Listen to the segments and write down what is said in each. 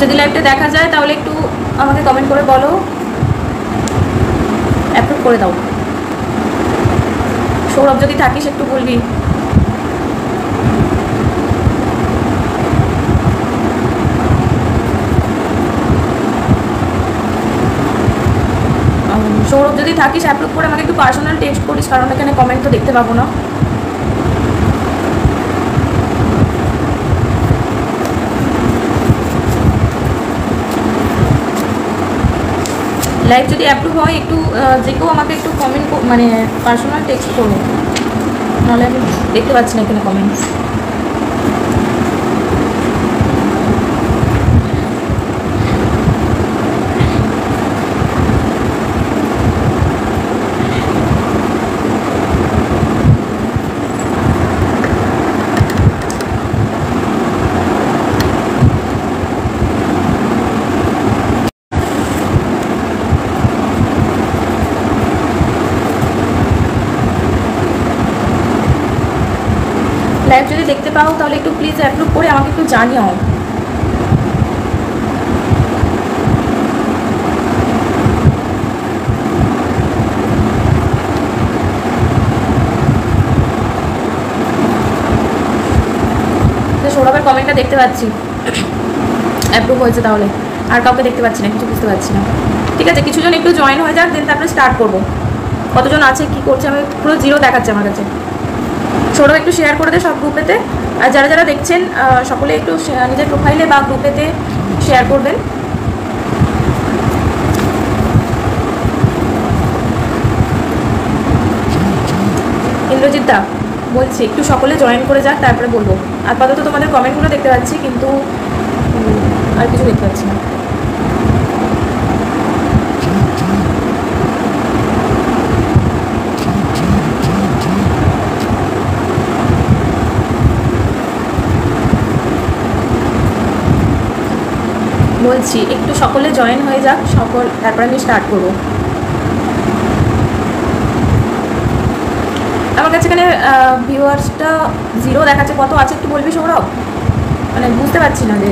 যদি লাইভটা দেখা যায় তাহলে একটু আমাকে কমেন্ট করে বলো, অ্যাপ্রুভ করে দাও। সৌরভ যদি থাকিস একটু বলবি। সৌরভ যদি থাকিস অ্যাপ্রুভ করে আমাকে একটু পার্সোনাল টেক্সট করিস, কারণ এখানে কমেন্ট তো দেখতে পাবো না। লাইভ যদি অ্যাপ্রুভ হয় একটু যে কেউ আমাকে একটু কমেন্ট মানে পার্সোনাল টেক্সট করবো, নাহলে আমি দেখতে পাচ্ছি না এখানে কমেন্ট। লাইভ যদি দেখতে পাও তাহলে একটু প্লিজ অ্যাপ্রুভ করে আমাকে একটু জানিও। সৌরভের কমেন্টটা দেখতে পাচ্ছি, অ্যাপ্রুভ হয়েছে, তাহলে আর কাউকে দেখতে পাচ্ছি না, কিছু বুঝতে পারছি না। ঠিক আছে, কিছুজন একটু জয়েন হয়ে যাক, দেন তারপরে স্টার্ট করবো। কতজন আছে কি করছে আমি পুরো জিরো দেখাচ্ছে আমার কাছে। সৌরভ একটু শেয়ার করে দে সব গ্রুপেতে, আর যারা যারা দেখছেন সকলে একটু নিজের প্রোফাইলে বা গ্রুপেতে শেয়ার করবেন। ইন্দ্রজিৎ দা বলছি একটু সকলে জয়েন করে যাক, তারপরে বলবো। আপাতত তোমাদের কমেন্টগুলো দেখতে পাচ্ছি, কিন্তু আর কিছু দেখতে পাচ্ছি না। বলছি একটু সকলে জয়েন হয়ে যাক সকল, তারপর আমি স্টার্ট করব। আমার কাছে এখানে ভিউয়ার্সটা জিরো দেখাচ্ছে, কত আছে একটু বলবি সৌরভ? মানে বুঝতে পারছি না যে।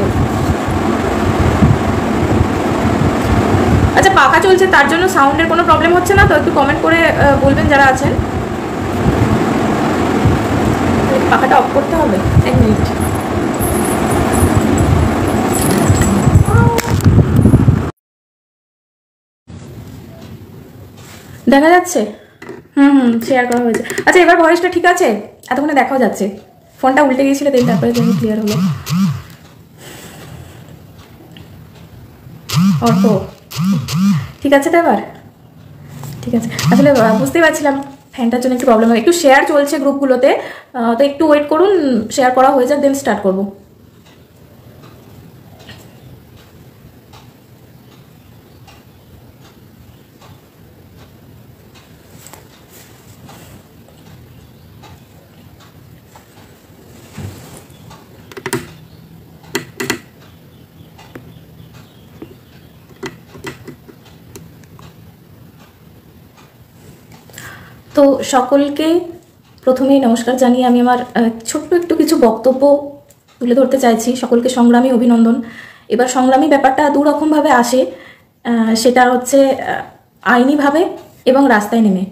আচ্ছা, পাখা চলছে তার জন্য সাউন্ডের কোনো প্রবলেম হচ্ছে না তো? একটু কমেন্ট করে বলবেন যারা আছেন। পাখাটা অফ করতে হবে, এক মিনিট। দেখা যাচ্ছে? শেয়ার করা হয়েছে। আচ্ছা, এবার ভয়েসটা ঠিক আছে? এতক্ষণে দেখাও যাচ্ছে, ফোনটা উল্টে গিয়েছিল, তাই তারপরে যেন ক্লিয়ার হলো। অর্থ ঠিক আছে তো এবার? ঠিক আছে। আসলে বুঝতেই পারছিলাম ফ্যানটার জন্য একটু প্রবলেম হয়। একটু শেয়ার চলছে গ্রুপগুলোতে, তো একটু ওয়েট করুন, শেয়ার করা হয়ে যাক, দেন স্টার্ট করবো। তো সকলকে প্রথমেই নমস্কার জানিয়ে আমি আমার ছোট্ট একটু কিছু বক্তব্য তুলে ধরতে চাইছি। সকলকে সংগ্রামী অভিনন্দন। এবার সংগ্রামী ব্যাপারটা দুরকমভাবে আসে, সেটা হচ্ছে আইনিভাবে এবং রাস্তায় নেমে।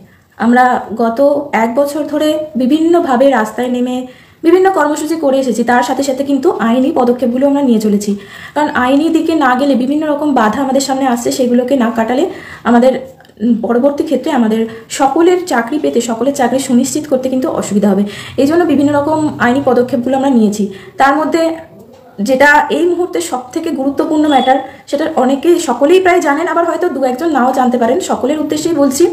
আমরা গত 1 বছর ধরে বিভিন্নভাবে রাস্তায় নেমে বিভিন্ন কর্মসূচি করে এসেছি, তার সাথে সাথে কিন্তু আইনি পদক্ষেপগুলো আমরা নিয়ে চলেছি। কারণ আইনি দিকে না গেলে বিভিন্ন রকম বাধা আমাদের সামনে আসছে, সেগুলোকে না কাটালে আমাদের পরবর্তী ক্ষেত্রে আমাদের সকলের চাকরি পেতে, সকলের চাকরি সুনিশ্চিত করতে কিন্তু অসুবিধা হবে। এই জন্য বিভিন্ন রকম আইনি পদক্ষেপগুলো আমরা নিয়েছি। তার মধ্যে যেটা এই মুহূর্তে সব থেকে গুরুত্বপূর্ণ ম্যাটার, সেটা অনেকে সকলেই প্রায় জানেন, আবার হয়তো 2-1 নাও জানতে পারেন। সকলের উদ্দেশ্যেই বলছি,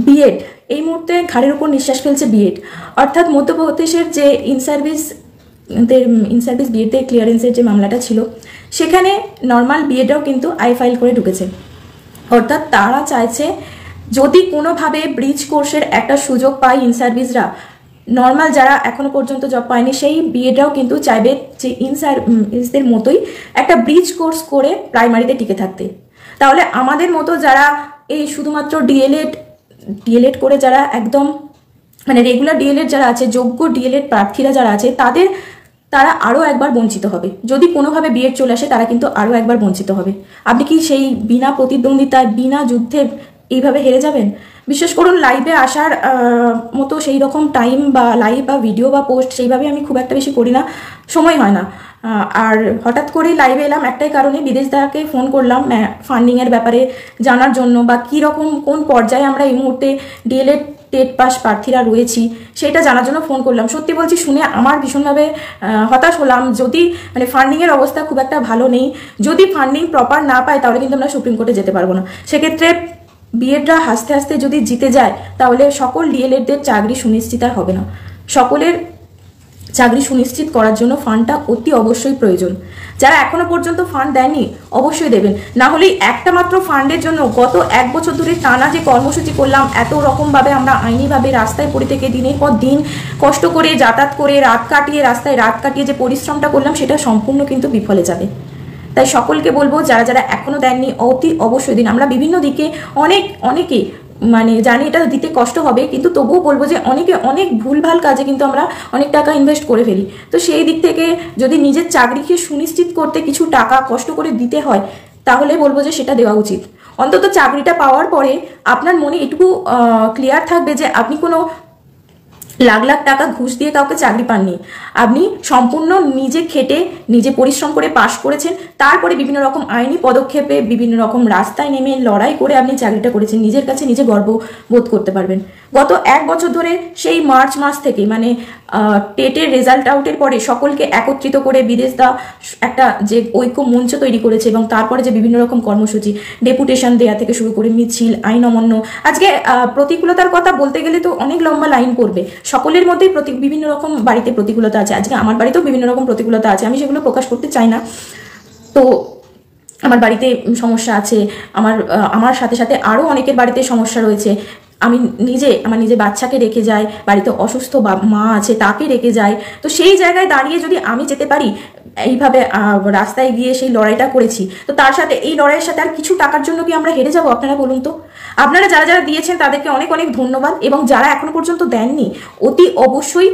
বিএড এই মুহূর্তে ঘাড়ের উপর নিঃশ্বাস ফেলছে। বিএড অর্থাৎ মধ্যপ্রদেশের যে ইন সার্ভিস বিএড ক্লিয়ারেন্সের যে মামলাটা ছিল, সেখানে নর্মাল বিএডরাও কিন্তু আই ফাইল করে ঢুকেছে। অর্থাৎ তারা চাইছে যদি কোনোভাবে ব্রিজ কোর্সের একটা সুযোগ পায় ইন সার্ভিসরা, নর্মাল যারা এখনো পর্যন্ত জব পায়নি সেই বিএডরাও কিন্তু চাইবে যে ইন সার্ভিসদের মতোই একটা ব্রিজ কোর্স করে প্রাইমারিতে টিকে থাকতে। তাহলে আমাদের মতো যারা এই শুধুমাত্র ডিএলএড করে যারা একদম মানে রেগুলার ডিএলএড যারা আছে, যোগ্য ডিএলএড প্রার্থীরা যারা আছে, তাদের তারা আরও একবার বঞ্চিত হবে। যদি কোনোভাবে বিএড চলে আসে তারা কিন্তু আরও একবার বঞ্চিত হবে। আপনি কি সেই বিনা প্রতিদ্বন্দ্বিতায় বিনা যুদ্ধে এইভাবে হেরে যাবেন? বিশেষ করুন লাইভে আসার মতো সেই রকম টাইম বা লাইভ বা ভিডিও বা পোস্ট সেইভাবে আমি খুব একটা বেশি করি না, সময় হয় না। আর হঠাৎ করেই লাইভে এলাম একটাই কারণে, বিদেশদাকে ফোন করলাম ফান্ডিংয়ের ব্যাপারে জানার জন্য, বা কী রকম কোন পর্যায়ে আমরা এই মুহূর্তে ডিএলএড টেট পাস প্রার্থীরা রয়েছি সেটা জানার জন্য ফোন করলাম। সত্যি বলছি, শুনে আমার ভীষণভাবে হতাশ হলাম। যদি মানে ফান্ডিংয়ের অবস্থা খুব একটা ভালো নেই, যদি ফান্ডিং প্রপার না পায় তাহলে কিন্তু আমরা সুপ্রিম কোর্টে যেতে পারবো না। সেক্ষেত্রে বিএডরা হাসতে হাসতে যদি জিতে যায় তাহলে সকল ডিএলএডদের চাকরি সুনিশ্চিত আর হবে না। সকলের চাকরি সুনিশ্চিত করার জন্য ফান্ডটা অতি অবশ্যই প্রয়োজন। যারা এখনো পর্যন্ত ফান্ড দেয়নি অবশ্যই দেবেন, না হলেই একটা মাত্র ফান্ডের জন্য গত 1 বছর ধরে টানা যে কর্মসূচি করলাম, এত রকমভাবে আমরা আইনিভাবে রাস্তায় পড়ে থেকে দিনের পর দিন কষ্ট করে যাতায়াত করে রাত কাটিয়ে রাস্তায় রাত কাটিয়ে যে পরিশ্রমটা করলাম সেটা সম্পূর্ণ কিন্তু বিফলে যাবে। তাই সকলকে বলবো যারা যারা এখনো দেননি অতি অবশ্যই দিন। আমরা বিভিন্ন দিকে অনেকে মানে জানি এটা দিতে কষ্ট হবে, কিন্তু তবুও বলবো যে অনেকে অনেক ভুলভাল কাজে কিন্তু আমরা অনেক টাকা ইনভেস্ট করে ফেলি। তো সেই দিক থেকে যদি নিজের চাকরিকে সুনিশ্চিত করতে কিছু টাকা কষ্ট করে দিতে হয় তাহলে বলবো যে সেটা দেওয়া উচিত। অন্তত চাকরিটা পাওয়ার পরে আপনার মনে এটুকু ক্লিয়ার থাকবে যে আপনি কোনো লাখ লাখ টাকা ঘুষ দিয়ে কাউকে চাকরি পাননি, আপনি সম্পূর্ণ নিজে খেটে নিজে পরিশ্রম করে পাশ করেছেন, তারপরে বিভিন্ন রকম আইনি পদক্ষেপে বিভিন্ন রকম রাস্তায় নেমে লড়াই করে আপনি চাকরিটা করেছেন। নিজের কাছে নিজে গর্ব বোধ করতে পারবেন। গত 1 বছর ধরে সেই মার্চ মাস থেকে মানে টেটের রেজাল্ট আউটের পরে সকলকে একত্রিত করে বিদেশদা একটা যে ঐক্য মঞ্চ তৈরি করেছে এবং তারপরে যে বিভিন্ন রকম কর্মসূচি, ডেপুটেশন দেয়া থেকে শুরু করে মিছিল, আইন অমান্য, আজকে প্রতিকূলতার কথা বলতে গেলে তো অনেক লম্বা লাইন পড়বে। সকলের মধ্যেই বিভিন্ন রকম বাড়িতে প্রতিকূলতা আছে, আজকে আমার বাড়িতেও বিভিন্ন রকম প্রতিকূলতা আছে, আমি সেগুলো প্রকাশ করতে চাই না। তো আমার বাড়িতে সমস্যা আছে, আমার সাথে সাথে আরও অনেকের বাড়িতে সমস্যা রয়েছে। আমি আমার নিজে বাচ্চাকে রেখে যাই, বাড়িতে অসুস্থ মা আছে তাকে রেখে যাই। তো সেই জায়গায় দাঁড়িয়ে যদি আমি যেতে পারি, এইভাবে রাস্তায় গিয়ে সেই লড়াইটা করেছি, তো তার সাথে এই লড়াইয়ের সাথে আর কিছু টাকার জন্য কি আমরা হেরে যাব? আপনারা বলুন তো। আপনারা যারা যারা দিয়েছেন তাদেরকে অনেক অনেক ধন্যবাদ, এবং যারা এখনো পর্যন্ত দেননি অতি অবশ্যই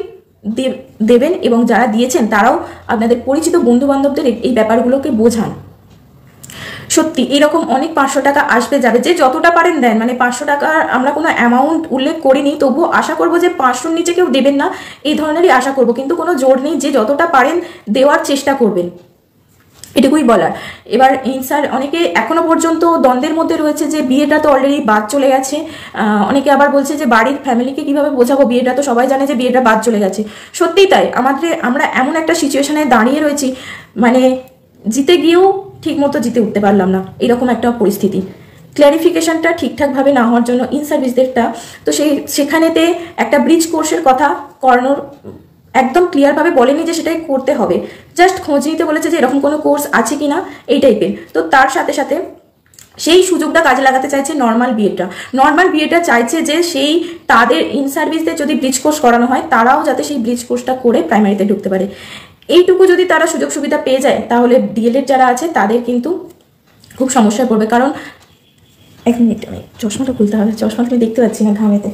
দেবেন, এবং যারা দিয়েছেন তারাও আপনাদের পরিচিত বন্ধু বান্ধবদের এই ব্যাপারগুলোকে বোঝান। সত্যি এরকম অনেক 500 টাকা আসবে যাবে, যে যতটা পারেন দেন। মানে 500 টাকার আমরা কোনো অ্যামাউন্ট উল্লেখ করিনি, তবুও আশা করবো যে 500-র নিচে কেউ দেবেন না, এই ধরনেরই আশা করব। কিন্তু কোনো জোর নেই, যে যতটা পারেন দেওয়ার চেষ্টা করবেন, এটুকুই বলার। এবার স্যার অনেকে এখনো পর্যন্ত দ্বন্দ্বের মধ্যে রয়েছে যে বিয়েটা তো অলরেডি বাদ চলে গেছে, অনেকে আবার বলছে যে বাড়ির ফ্যামিলিকে কিভাবে বোঝাবো, বিয়েটা তো সবাই জানে যে বিয়েটা বাদ চলে গেছে। সত্যিই তাই, আমরা এমন একটা সিচুয়েশনে দাঁড়িয়ে রয়েছি, মানে জিতে গিয়েও ঠিক মতো জিতে উঠতে পারলাম না, এরকম একটা পরিস্থিতি। ক্ল্যারিফিকেশনটা ঠিকঠাকভাবে না হওয়ার জন্য ইন সার্ভিসদেরটা তো সেখানেতে একটা ব্রিজ কোর্সের কথা করানোর একদম ক্লিয়ারভাবে বলেনি যে সেটাই করতে হবে, জাস্ট খোঁজ নিতে বলেছে যে এরকম কোনো কোর্স আছে কিনা এই টাইপের। তো তার সাথে সাথে সেই সুযোগটা কাজে লাগাতে চাইছে নর্মাল বিএটা চাইছে যে সেই তাদের ইন সার্ভিসদের যদি ব্রিজ কোর্স করানো হয় তারাও যাতে সেই ব্রিজ কোর্সটা করে প্রাইমারিতে ঢুকতে পারে। এইটুকু যদি তারা সুযোগ সুবিধা পেয়ে যায় তাহলে ডিএলএড যারা আছে তাদের কিন্তু খুব সমস্যায় পড়বে। কারণ 1 মিনিট, আমি চশমাটা খুলতে হবে, চশমা তুমি দেখতে পাচ্ছি না ঘামেতে।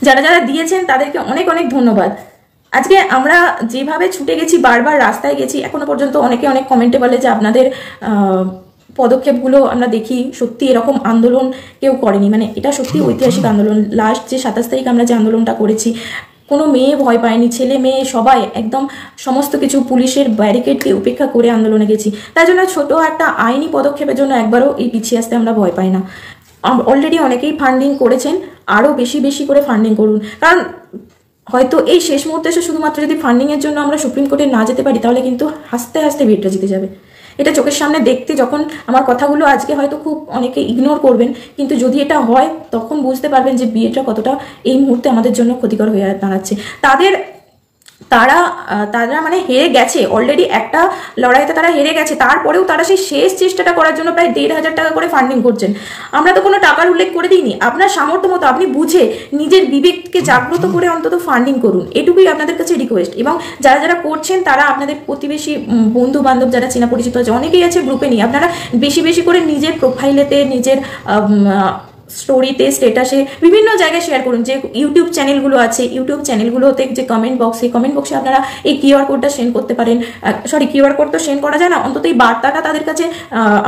যারা যারা দিয়েছেন তাদেরকে অনেক অনেক ধন্যবাদ। আজকে আমরা যেভাবে ছুটে গেছি, বারবার রাস্তায় গেছি, এখনো পর্যন্ত অনেকে অনেক কমেন্টে বলে যে আপনাদের পদক্ষেপগুলো আমরা দেখি, সত্যি এরকম আন্দোলন কেউ করেনি। মানে এটা সত্যি ঐতিহাসিক আন্দোলন। লাস্ট যে 27 তারিখ আমরা যে আন্দোলনটা করেছি, কোনো মেয়ে ভয় পায়নি, ছেলে মেয়ে সবাই একদম সমস্ত কিছু পুলিশের ব্যারিকেডকে উপেক্ষা করে আন্দোলনে গেছি। তাই জন্য ছোট একটা আইনি পদক্ষেপের জন্য একবারও এই পিছিয়ে আসতে আমরা ভয় পাই না। অলরেডি অনেকেই ফান্ডিং করেছেন, আরও বেশি বেশি করে ফান্ডিং করুন। কারণ হয়তো এই শেষ মুহূর্তে এসে শুধুমাত্র যদি ফান্ডিংয়ের জন্য আমরা সুপ্রিম কোর্টে না যেতে পারি তাহলে কিন্তু হাসতে হাসতে বিয়েটা জিতে যাবে। এটা চোখের সামনে দেখতে যখন আমার কথাগুলো আজকে হয়তো খুব অনেকে ইগনোর করবেন, কিন্তু যদি এটা হয় তখন বুঝতে পারবেন যে বিয়েটা কতটা এই মুহূর্তে আমাদের জন্য ক্ষতিকর হয়ে দাঁড়াচ্ছে। তারা মানে হেরে গেছে অলরেডি, একটা লড়াইতে তারা হেরে গেছে, তারপরেও তারা সেই শেষ চেষ্টাটা করার জন্য প্রায় 1,500 টাকা করে ফান্ডিং করছেন। আমরা তো কোনো টাকার উল্লেখ করে দিইনি। আপনার সামর্থ্য মতো আপনি বুঝে নিজের বিবেককে জাগ্রত করে অন্তত ফান্ডিং করুন, এটুকুই আপনাদের কাছে রিকোয়েস্ট। এবং যারা যারা করছেন তারা আপনাদের প্রতিবেশী বন্ধু বান্ধব যারা চেনা পরিচিত আছে, অনেকেই আছে গ্রুপে নিয়ে, আপনারা বেশি বেশি করে নিজের প্রোফাইলেতে নিজের স্টোরিতে, স্টেটাসে, বিভিন্ন জায়গায় শেয়ার করুন। যে ইউটিউব চ্যানেলগুলো আছে, ইউটিউব চ্যানেলগুলোতে যে কমেন্ট বক্সে আপনারা এই কিউআর কোডটা সেন্ড করতে পারেন। সরি, কিউআর কোড তো সেন্ড করা যায় না, অন্তত এই বার্তাটা তাদের কাছে,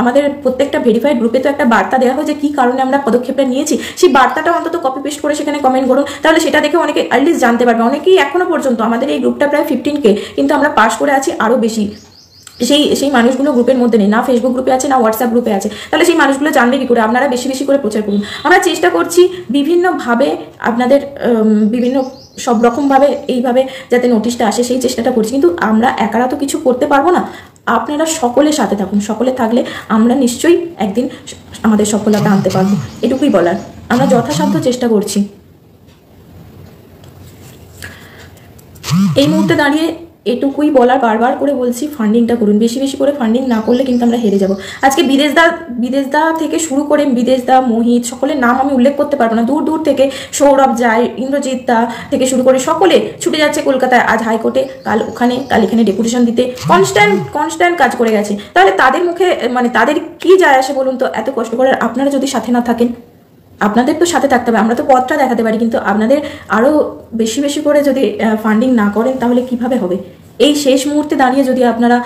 আমাদের প্রত্যেকটা ভেরিফাইড গ্রুপে তো একটা বার্তা দেওয়া হয় যে কী কারণে আমরা পদক্ষেপটা নিয়েছি, সেই বার্তাটা অন্তত কপি পেস্ট করে সেখানে কমেন্ট করুন। তাহলে সেটা দেখে অনেকে অ্যাটলিস্ট জানতে পারবে। অনেকেই এখনো পর্যন্ত, আমাদের এই গ্রুপটা প্রায় 15K, কিন্তু আমরা পাস করে আছি আরও বেশি। সেই মানুষগুলো গ্রুপের মধ্যে নেই, না ফেসবুক গ্রুপে আছে না হোয়াটসঅ্যাপ গ্রুপে আছে। তাহলে সেই মানুষগুলো জানবে কি করে? আপনারা বেশি বেশি করে প্রচার করুন। আমরা চেষ্টা করছি বিভিন্নভাবে আপনাদের বিভিন্ন সব রকমভাবে এইভাবে যাতে নোটিশটা আসে সেই চেষ্টাটা করছি, কিন্তু আমরা একারা তো কিছু করতে পারবো না। আপনারা সকলের সাথে থাকুন, সকলে থাকলে আমরা নিশ্চয়ই একদিন আমাদের সফলতা আনতে পারবো। এটুকুই বলার, আমরা যথাসাধ্য চেষ্টা করছি। এই মুহূর্তে দাঁড়িয়ে এটুকুই বলার, বারবার করে বলছি, ফান্ডিংটা করুন। বেশি বেশি করে ফান্ডিং না করলে কিন্তু আমরা হেরে যাব। আজকে বিদেশদা থেকে শুরু করে বিদেশদা, মোহিত, সকলের নাম আমি উল্লেখ করতে পারবো না। দূর দূর থেকে সৌরভ যায়, ইন্দ্রজিৎ দা থেকে শুরু করে সকলে ছুটে যাচ্ছে কলকাতায়, আজ হাইকোর্টে, কাল ওখানে, কাল এখানে ডেপুটেশন দিতে কনস্ট্যান্ট কাজ করে গেছে। তাহলে তাদের মুখে মানে তাদের কি যায় আসে বলুন তো? এত কষ্ট করে আপনারা যদি সাথে না থাকেন, আপনাদের তো সাথে থাকতে হবে, আমরা তো পথটা দেখাতে পারি, কিন্তু আপনাদের আরও বেশি বেশি করে যদি ফান্ডিং না করেন তাহলে কিভাবে হবে? এই শেষ মুহূর্তে দাঁড়িয়ে যদি আপনারা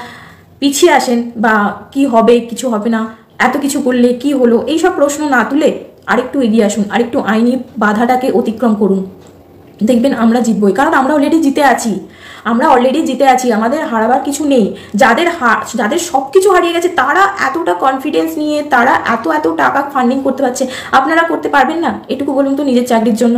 পিছিয়ে আসেন বা কি হবে, কিছু হবে না, এত কিছু করলে কি হলো, এই সব প্রশ্ন না তুলে আরেকটু এগিয়ে আসুন, আরেকটু আইনি বাধাটাকে অতিক্রম করুন। দেখবেন আমরা জিতবই, কারণ আমরা অলরেডি জিতে আছি। আমাদের হারাবার কিছু নেই। যাদের সব কিছু হারিয়ে গেছে তারা এতটা কনফিডেন্স নিয়ে তারা এত টাকা ফান্ডিং করতে পারছে, আপনারা করতে পারবেন না? এটুকু বলুন তো নিজের চাকরির জন্য।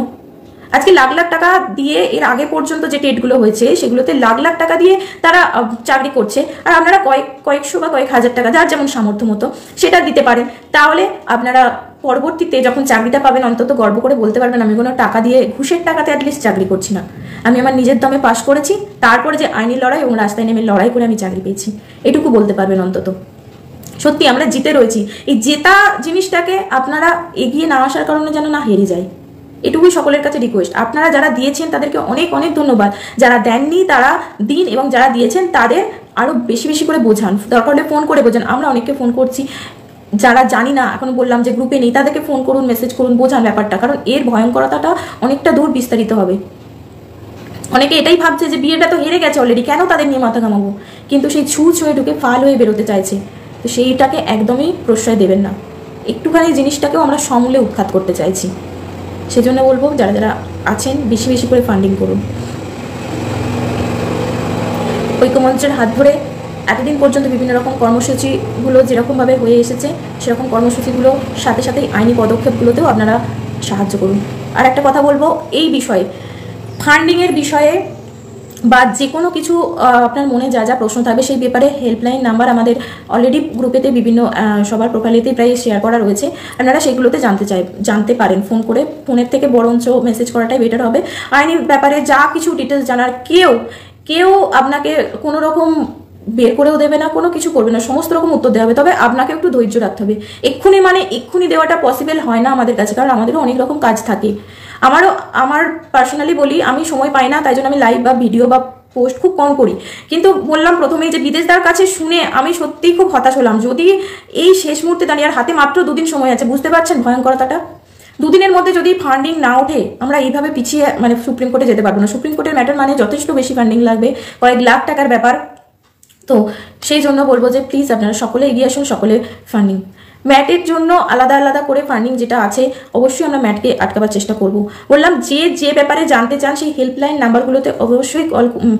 আজকে লাখ লাখ টাকা দিয়ে, এর আগে পর্যন্ত যে টেটগুলো হয়েছে সেগুলোতে লাখ লাখ টাকা দিয়ে তারা চাকরি করছে, আর আপনারা কয়েকশো বা কয়েক হাজার টাকা, যার যেমন সামর্থ্য মতো সেটা দিতে পারেন। তাহলে আপনারা পরবর্তীতে যখন চাকরিটা পাবেন অন্তত গর্ব করে বলতে পারবেন আমি কোনো টাকা দিয়ে, ঘুষের টাকাতে অ্যাটলিস্ট চাকরি করছি না, আমি আমার নিজের দমে পাশ করেছি, তারপরে যে আইনি লড়াই এবং রাস্তায় নেমে লড়াই করে আমি চাকরি পেয়েছি, এটুকু বলতে পারবেন অন্তত। সত্যি আমরা জিতে রয়েছি। এই জেতা জিনিসটাকে আপনারা এগিয়ে না আসার কারণে যেন না হেরে যায়, এটুকুই সকলের কাছে রিকোয়েস্ট। আপনারা যারা দিয়েছেন তাদেরকে অনেক অনেক ধন্যবাদ, যারা দেননি তারা দিন, এবং যারা দিয়েছেন তাদের আরও বেশি বেশি করে বোঝান, দরকার হলে ফোন করে বোঝান। আমরা অনেককে ফোন করছি, যারা জানি না, এখন বললাম যে গ্রুপে নেই, তাদেরকে ফোন করুন, মেসেজ করুন, বোঝান ব্যাপারটা, কারণ এর ভয়ঙ্করতাটা অনেকটা দূর বিস্তারিত হবে। অনেকে এটাই ভাবছে যে বিয়েটা তো হেরে গেছে অলরেডি, কেন তাদের নিয়ে মাথা ঘামাবো, কিন্তু সেই ছুঁয়ে ঢুকে ফাল হয়ে বেরোতে চাইছে, তো সেইটাকে একদমই প্রশ্রয় দেবেন না। একটুখানি জিনিসটাকেও আমরা সমূলে উৎখাত করতে চাইছি। সেজন্য বলবো যারা যারা আছেন বেশি বেশি করে ফান্ডিং করুন। ঐক্যমঞ্চের হাত ধরে এতদিন পর্যন্ত বিভিন্ন রকম কর্মসূচিগুলো যেরকমভাবে হয়ে এসেছে সেরকম কর্মসূচিগুলো সাথে সাথেই আইনি পদক্ষেপগুলোতেও আপনারা সাহায্য করুন। আর একটা কথা বলবো, এই বিষয়ে ফান্ডিংয়ের বিষয়ে বা যে কোনো কিছু আপনার মনে যা যা প্রশ্ন থাকবে সেই ব্যাপারে হেল্পলাইন নাম্বার আমাদের অলরেডি গ্রুপেতে বিভিন্ন সবার প্রোফাইলেতেই প্রায় শেয়ার করা রয়েছে, আপনারা সেগুলোতে জানতে পারেন ফোন করে। ফোনের থেকে বরঞ্চ মেসেজ করাটাই বেটার হবে। আইনি ব্যাপারে যা কিছু ডিটেলস জানার কেউ আপনাকে কোনো রকম বের করেও দেবে না, কোনো কিছু করবে না, সমস্ত রকম উত্তর দেওয়া হবে। তবে আপনাকে একটু ধৈর্য রাখতে হবে। এক্ষুনি দেওয়াটা পসিবল হয় না আমাদের কাছে, কারণ আমাদেরও অনেক রকম কাজ থাকে। আমার পার্সোনালি বলি, আমি সময় পাই না, তাই জন্য আমি লাইভ বা ভিডিও বা পোস্ট খুব কম করি। কিন্তু বললাম প্রথমেই যে বিদেশদার কাছে শুনে আমি সত্যিই খুব হতাশ হলাম। যদি এই শেষ মুহূর্তে দাঁড়িয়ে, আর হাতে মাত্র 2 দিন সময় আছে, বুঝতে পারছেন ভয়ঙ্করতাটা? 2 দিনের মধ্যে যদি ফান্ডিং না ওঠে আমরা এইভাবে পিছিয়ে মানে সুপ্রিম কোর্টে যেতে পারবো না। সুপ্রিম কোর্টের ম্যাটার মানে যথেষ্ট বেশি ফান্ডিং লাগবে, কয়েক লাখ টাকার ব্যাপার। তো সেই জন্য বলবো যে প্লিজ আপনারা সকলে এগিয়ে আসুন, সকলে ফান্ডিং। ম্যাটের জন্য আলাদা করে ফান্ডিং যেটা আছে অবশ্যই আমরা ম্যাটকে আটকাবার চেষ্টা করব। বললাম যে ব্যাপারে জানতে চান সেই হেল্পলাইন নাম্বারগুলোতে অবশ্যই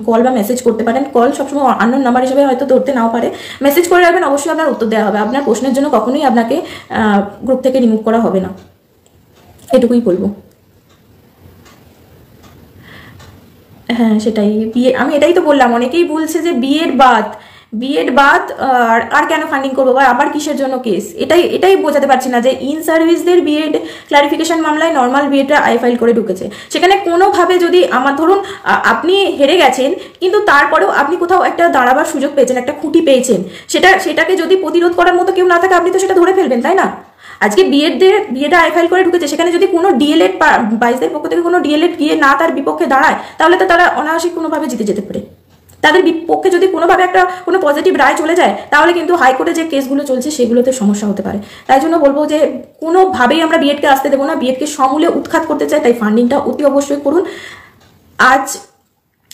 কল বা মেসেজ করতে পারেন। কল সবসময় আননোন নাম্বার হিসেবে হয়তো ধরতে নাও পারে, মেসেজ করে রাখবেন, অবশ্যই আপনার উত্তর দেওয়া হবে। আপনার প্রশ্নের জন্য কখনোই আপনাকে গ্রুপ থেকে রিমুভ করা হবে না, এটুকুই বলবো। হ্যাঁ সেটাই, আমি এটাই তো বললাম। অনেকেই বলছে যে বিএড বাদ আর কেন ফান্ডিং করবো বা আবার কিসের জন্য কেস, এটাই বোঝাতে পারছি না যে ইন সার্ভিসদের বিএড ক্লারিফিকেশন মামলায় নর্মাল বিএডটা আই ফাইল করে ঢুকেছে। সেখানে কোনোভাবে যদি আমার ধরুন আপনি হেরে গেছেন, কিন্তু তারপরেও আপনি কোথাও একটা দাঁড়াবার সুযোগ পেয়েছেন, একটা খুঁটি পেয়েছেন, সেটাকে যদি প্রতিরোধ করার মতো কেউ না থাকে আপনি তো সেটা ধরে ফেলবেন, তাই না? আজকে বিএড আই ফাইল করে ঢুকেছে, সেখানে যদি কোনো ডিএলএড বাইসদের পক্ষ থেকে কোনো ডিএলএড গিয়ে না তার বিপক্ষে দাঁড়ায়, তাহলে তো তারা অনায়াসিক কোনোভাবে জিতে যেতে পারে। তাদের পক্ষে যদি কোনোভাবে কোনো পজিটিভ রায় চলে যায়, তাহলে কিন্তু হাইকোর্টে যে কেসগুলো চলছে সেগুলোতে সমস্যা হতে পারে। তাই জন্য বলবো যে কোনোভাবেই আমরা বিএডকে আসতে দেবো না। বিএডকে সমূলে উৎখাত করতে চাই, তাই ফান্ডিংটা অতি অবশ্যই করুন। আজ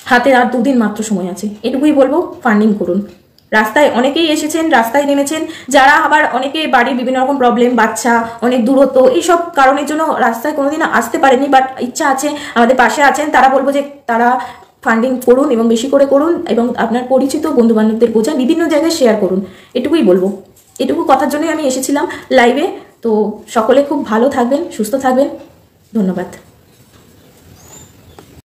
হাতে আর 2 দিন মাত্র সময় আছে, এটুকুই বলবো, ফান্ডিং করুন। রাস্তায় অনেকেই এসেছেন, রাস্তায় নেমেছেন, যারা আবার অনেকে বাড়ির বিভিন্ন রকম প্রবলেম, বাচ্চা, অনেক দূরত্ব, এইসব কারণের জন্য রাস্তায় কোনোদিন আসতে পারেনি, বাট ইচ্ছা আছে, আমাদের পাশে আছেন, তারা বলবো যে তারা ফান্ডিং করুন এবং বেশি করে করুন, এবং আপনার পরিচিত বন্ধু বান্ধবদের বোঝান, বিভিন্ন জায়গায় শেয়ার করুন। এটুকুই বলবো, এটুকু কথার জন্যই আমি এসেছিলাম লাইভে। তো সকলে খুব ভালো থাকবেন, সুস্থ থাকবেন, ধন্যবাদ।